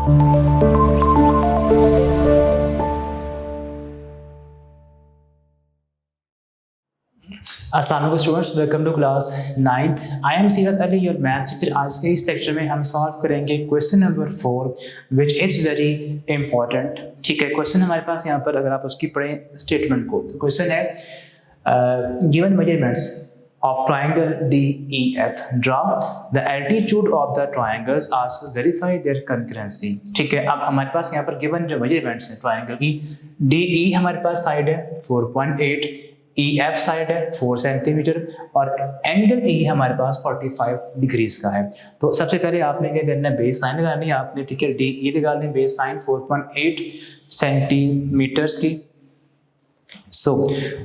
अस्सलाम वालेकुम students, welcome to class 9th। I am Seerat Ali, your maths teacher. आज के इस लेक्चर में हम सॉल्व करेंगे question number 4 which is very important. ठीक है, क्वेश्चन हमारे पास यहाँ पर अगर आप उसकी पढ़ें स्टेटमेंट को, तो क्वेश्चन है given measurements of triangle DEF, draw the altitude of the triangles, also verify their concurrency। ठीक है, अब हमारे पास यहाँ पर गिवन जो मेजरमेंट्स हैं ट्रायंगल की, DE हमारे पास साइड है 4.8, EF साइड है 4 सेंटीमीटर और एंगल E हमारे पास 45 डिग्रीज का है। तो सबसे पहले आपने क्या करना है, बेस लाइन लगानी है आपने। ठीक है, DE लगानी है बेस लाइन 4.8 सेंटीमीटर्स की। So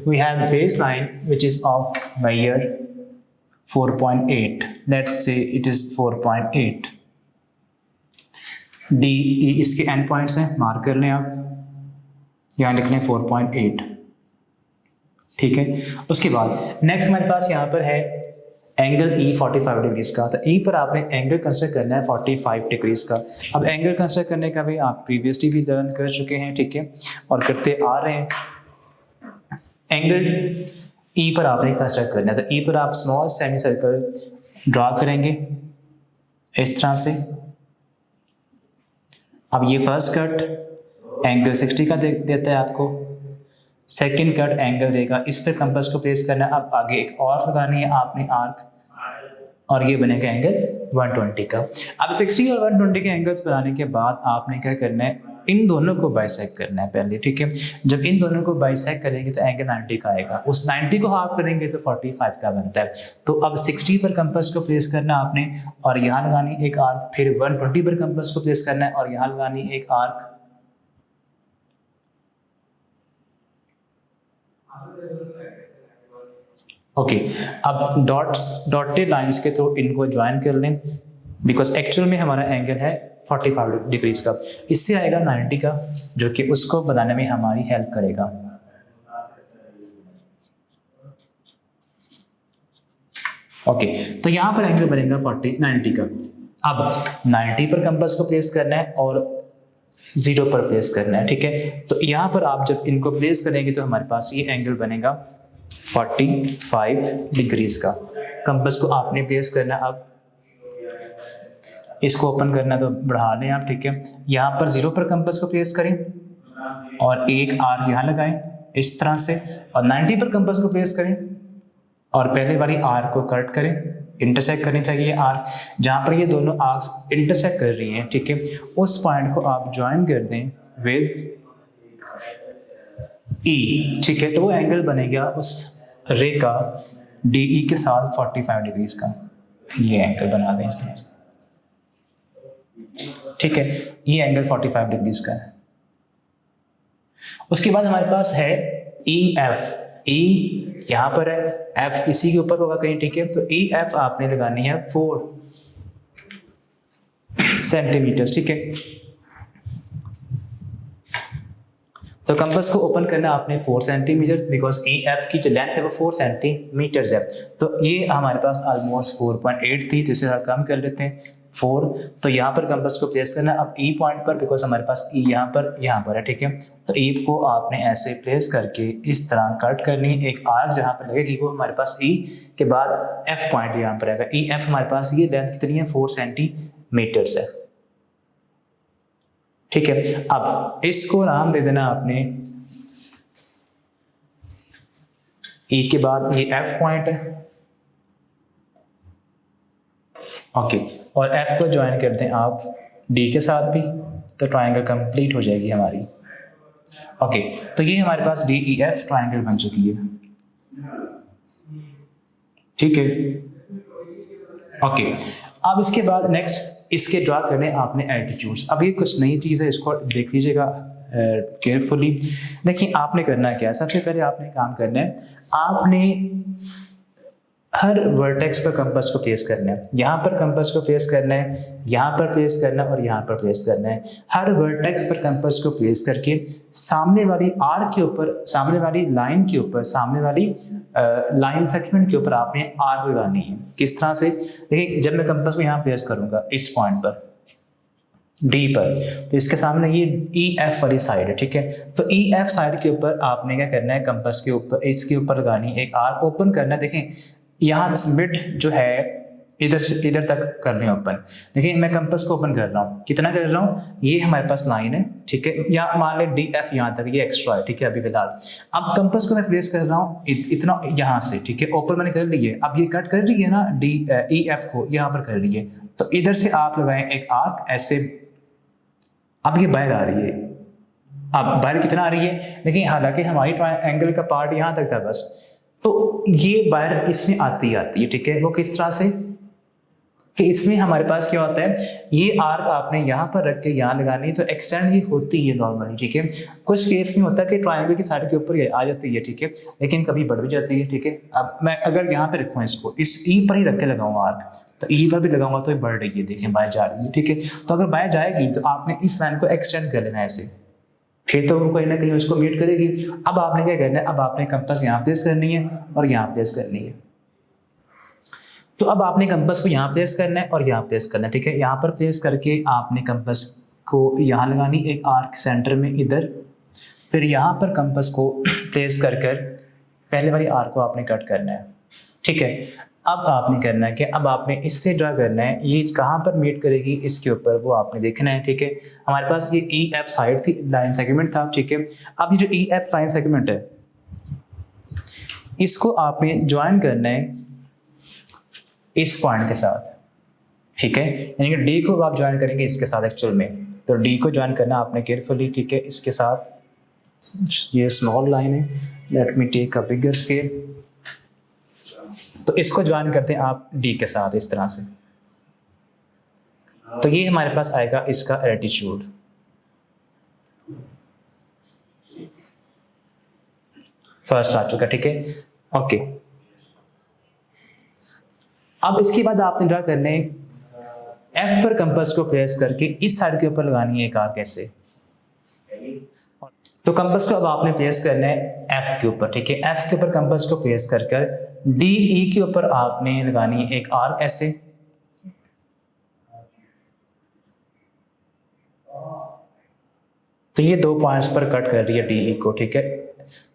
we have baseline which is of measure 4.8. Let's say it is 4.8. D E इसके एंड पॉइंट्स हैं, मार्क कर लें आप, यहाँ लिख लें 4.8। ठीक है, उसके बाद नेक्स्ट हमारे पास यहाँ पर है एंगल E 45 डिग्रीज का। तो E पर आपने एंगल कंसिडर करना है 45 डिग्रीज का। अब एंगल कंसिडर करने का भी आप प्रीवियसली भी लर्न कर चुके हैं, ठीक है, और करते आ रहे हैं। एंगल E पर आपने कंस्ट्रक्ट करना है, तो E पर आप स्मॉल सेमी सर्कल ड्रा करेंगे इस तरह से। अब ये फर्स्ट कट एंगल 60 का देता है आपको, सेकंड कट एंगल देगा, इस पर कंपास को प्लेस करना है। अब आगे एक और लगानी है आपने आर्क, और ये बनेगा एंगल 120 का। अब 60 और 120 के एंगल्स बनाने के बाद आपने क्या करना है, इन दोनों को बाइसेक्ट करना है पहले। ठीक है, जब इन दोनों को बाइसेक्ट करेंगे तो एंगल 90 का आएगा, उस 90 को हाफ करेंगे तो 45 का बनता है। तो अब 60 पर कंपास को प्लेस करना आपने, और यहाँ लगानी एक आर्क, फिर 120 पर कंपास को प्लेस करना है और यहाँ लगानी एक आर्क। ओके, अब डॉटेड लाइंस के थ्रू इनको ज्वाइन कर लें, बिकॉज एक्चुअल में हमारा एंगल है 45 डिग्रीज का। इससे आएगा 90 का, जो कि उसको बनाने में हमारी हेल्प करेगा। ओके, तो यहाँ पर एंगल बनेगा 90 का। अब 90 पर कंपास को प्लेस करना है और 0 पर प्लेस करना है। ठीक है, तो यहाँ पर आप जब इनको प्लेस करेंगे तो हमारे पास ये एंगल बनेगा 45 डिग्रीज का। कंपास को आपने प्लेस करना, अब इसको ओपन करना तो बढ़ा लें आप। ठीक है, यहाँ पर 0 पर कंपास को प्लेस करें और एक आर्क यहाँ लगाएं इस तरह से, और 90 पर कंपास को प्लेस करें और पहले वाली आर्क को कट करें, इंटरसेक्ट करनी चाहिए आर्क, जहाँ पर ये दोनों आर्क्स इंटरसेक्ट कर रही हैं। ठीक है, उस पॉइंट को आप ज्वाइन कर दें विद E। ठीक है, तो वो एंगल बनेगा उस रे का DE के साथ 45 डिग्रीज का। ये एंगल बना दें इस तरह से। ठीक है, ये एंगल 45 डिग्रीज का है। उसके बाद हमारे पास है EF। E यहाँ पर है, F इसी के ऊपर होगा कहीं। ठीक है, तो EF आपने लगानी है 4 सेंटीमीटर। ठीक है, तो कंपास को ओपन करना आपने 4 सेंटीमीटर, बिकॉज EF की जो लेंथ है वो 4 सेंटीमीटर है। तो ये हमारे पास ऑलमोस्ट 4.8 थी, तो इसे कम कर लेते हैं 4। तो यहाँ पर कंपास को प्लेस करना अब E पॉइंट पर, बिकॉज हमारे पास E यहाँ पर है। ठीक है, तो E को आपने ऐसे प्लेस करके इस तरह कट करनी, एक आर्क जहाँ पर लगेगी वो हमारे पास E के बाद F पॉइंट यहाँ पर आएगा। EF हमारे पास ये लेंथ कितनी है, 4 सेंटीमीटर है। ठीक है, अब इसको नाम दे देना आपने, E के बाद ये F पॉइंट है। ओके, और F को ज्वाइन कर दें आप D के साथ भी, तो ट्रायंगल कंप्लीट हो जाएगी हमारी। ओके, तो ये हमारे पास DEF ट्रायंगल बन चुकी है। ठीक है, ओके, अब इसके बाद नेक्स्ट इसके ड्रा करने आपने एल्टीट्यूड्स। अब ये कुछ नई चीज़ है, इसको देख लीजिएगा केयरफुली। देखिए आपने करना क्या है, सबसे पहले आपने काम करना है, आपने हर वर्टेक्स पर कंपास को प्लेस करना है। यहाँ पर कंपास को प्लेस करना है, यहाँ पर प्लेस करना है और यहाँ पर प्लेस करना है। हर वर्टेक्स पर कंपास को प्लेस करके सामने वाली आर्क के ऊपर, सामने वाली लाइन के ऊपर, सामने वाली लाइन सेगमेंट के ऊपर आपने आर्क लगानी है। किस तरह से, देखिए जब मैं कंपास को यहाँ प्लेस करूँगा इस पॉइंट पर, डी पर, तो इसके सामने ये ई एफ वाली साइड है, ठीक है। तो ई एफ साइड के ऊपर आपने क्या करना है, कंपास के ऊपर, इसके ऊपर लगानी है एक आर्क, ओपन करना है। देखें यहाँ मिड जो है इधर से इधर तक करनी है ओपन। देखिए मैं कंपास को ओपन कर रहा हूँ, कितना कर रहा हूँ, ये हमारे पास लाइन है, ठीक है। या मान ले डी एफ यहाँ तक, ये एक्स्ट्रा है, ठीक है अभी फिलहाल। अब कंपास को मैं प्लेस कर रहा हूँ इतना यहाँ से, ठीक है, ओपन मैंने कर ली है। अब ये कट कर रही है ना डी ई एफ को, यहाँ पर कर रही है, तो इधर से आप लगाएं एक आर्क ऐसे। अब ये बाहर आ रही है, अब बाहर कितना आ रही है, देखिए हालांकि हमारी ट्रायंगल का पार्ट यहाँ तक था बस, तो ये बाहर इसमें आती है, ठीक है। वो किस तरह से कि इसमें हमारे पास क्या होता है, ये आर्क आपने यहाँ पर रख के यहाँ लगानी है, तो एक्सटेंड ये होती है नॉर्मली, ठीक है। कुछ केस में होता है कि ट्रायंगल की साइड के ऊपर ये आ जाती है, ठीक है, लेकिन कभी बढ़ भी जाती है, ठीक है। अब मैं अगर यहाँ पे रखूँ इसको, इस ई पर ही रख के लगाऊंगा आर्क, तो ई पर भी लगाऊंगा तो ये बढ़ रही है, देखें बाहर जा रही है, ठीक है। तो अगर बाहर जाएगी तो आपने इस लाइन को एक्सटेंड कर लेना है ऐसे, फिर तो कहीं ना कहीं उसको मीट करेगी। अब आपने क्या करना है, अब आपने कंपास यहाँ प्लेस करनी है और यहाँ प्लेस करनी है। तो अब आपने कंपास को यहाँ प्लेस करना है और यहाँ प्लेस करना है, ठीक है। यहाँ पर प्लेस करके आपने कंपास को यहाँ लगानी एक आर्क सेंटर में इधर, फिर यहाँ पर कंपास को प्लेस कर पहले वाली आर्क को आपने कट करना है, ठीक है। अब आपने करना है कि अब आपने इससे ड्रा करना है, ये कहाँ पर मीट करेगी इसके ऊपर वो आपने देखना है, ठीक है। हमारे पास ये ई एफ साइड थी, लाइन सेगमेंट था, ठीक है। अब ये जो ई एफ लाइन सेगमेंट है इसको आपने ज्वाइन करना है इस पॉइंट के साथ, ठीक है। यानी कि डी को आप ज्वाइन करेंगे इसके साथ एक्चुअल में, तो डी को ज्वाइन करना आपने केयरफुली, ठीक है। इसके साथ ये स्मॉल लाइन है, let me take a bigger scale, तो इसको ज्वाइन करते हैं आप डी के साथ इस तरह से। तो ये हमारे पास आएगा इसका एल्टीट्यूड, फर्स्ट आ चुका, ठीक है, ओके। अब इसके बाद आपने ड्रा करने एफ पर कंपास को प्लेस करके इस साइड के ऊपर लगानी है एक आर्क ऐसे। तो कंपास को अब आपने प्लेस करना है एफ के ऊपर, ठीक है। एफ के ऊपर कंपास को प्लेस कर डी ई के ऊपर आपने लगानी है एक आर्क ऐसे। तो ये दो पॉइंट्स पर कट कर रही है डी ई को, ठीक है।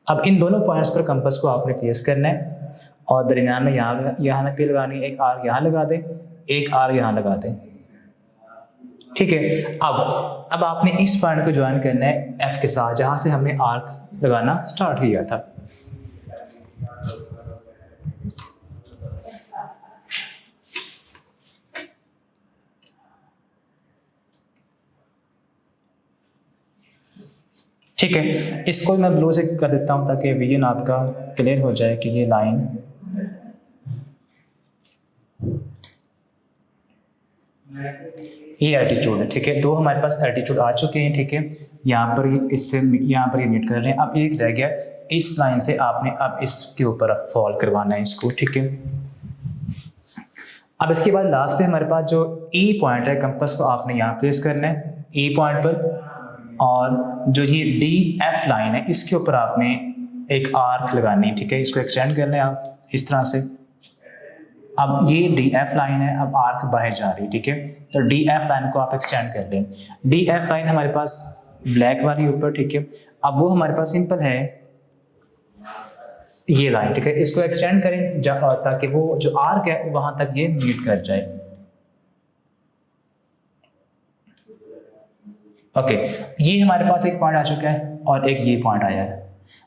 अब इन दोनों पॉइंट्स पर कंपास को आपने प्लेस करना है और दरमियान में यहाँ पे लगानी है एक आर्क, यहाँ लगा दें, एक आर्क यहाँ लगा दें, ठीक है। अब आपने इस पॉइंट को ज्वाइन करना है एफ के साथ, जहाँ से हमने आर्क लगाना स्टार्ट किया था। ठीक है, इसको मैं ब्लू से कर देता हूँ ताकि विजन आपका क्लियर हो जाए कि ये लाइन ये एल्टीट्यूड है, ठीक है। दो हमारे पास एल्टीट्यूड आ चुके हैं, ठीक है। यहाँ पर इससे यहाँ पर ये मीट कर रहे हैं। अब एक रह गया, इस लाइन से आपने अब इसके ऊपर फॉल करवाना है इसको, ठीक है। अब इसके बाद लास्ट पे हमारे पास जो ई पॉइंट है, कंपास को आपने यहाँ प्लेस करना है ई पॉइंट पर, और जो ये डी एफ लाइन है इसके ऊपर आपने एक आर्क लगानी है, ठीक है। इसको एक्सटेंड करना है आप इस तरह से। अब ये डी एफ लाइन है, अब आर्क बाहर जा रही है, ठीक है। तो डी एफ लाइन को आप एक्सटेंड कर लें। डी एफ लाइन हमारे पास ब्लैक वाली ऊपर, ठीक है। अब वो हमारे पास सिंपल है ये लाइन, ठीक है। इसको एक्सटेंड करें ताकि वो जो आर्क है वहां तक ये मीट कर जाए, ओके। ये हमारे पास एक पॉइंट आ चुका है और एक ये पॉइंट आया है।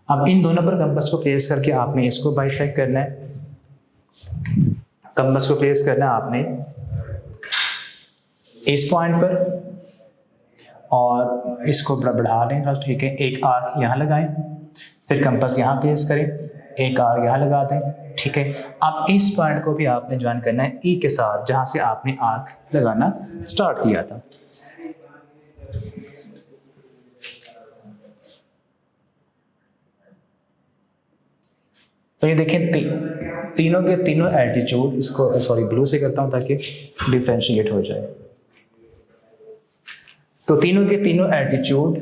अब इन दोनों पर कंपास को प्लेस करके आपने इसको बाइसेक्ट करना है। कंपास को प्लेस करना है आपने इस पॉइंट पर और इसको बढ़ा लें, ठीक है। एक आर्क यहाँ लगाएं, फिर कंपास यहाँ प्लेस करें, एक आर्क यहाँ लगा दें, ठीक है। अब इस पॉइंट को भी आपने ज्वाइन करना है ई के साथ, जहाँ से आपने आर्क लगाना स्टार्ट किया था। तो ये देखें तीनों के तीनों एल्टीट्यूड, इसको सॉरी ब्लू से करता हूं ताकि डिफरेंशिएट हो जाए। तो तीनों के तीनों एल्टीट्यूड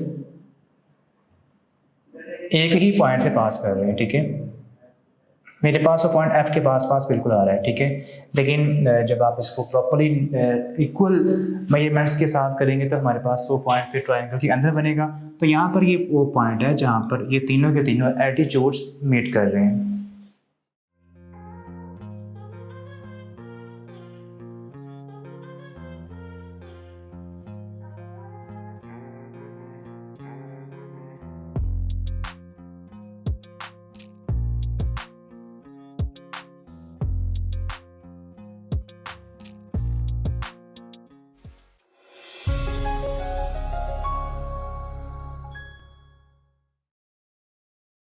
एक ही पॉइंट से पास कर रहे हैं, ठीक है। मेरे पास वो पॉइंट एफ के पास बिल्कुल आ रहा है, ठीक है। लेकिन जब आप इसको प्रॉपरली इक्वल मेजरमेंट्स के साथ करेंगे तो हमारे पास वो पॉइंट फिर ट्रायंगल के अंदर बनेगा। तो यहाँ पर ये वो पॉइंट है जहाँ पर ये तीनों के तीनों एल्टीट्यूड्स मीट कर रहे हैं।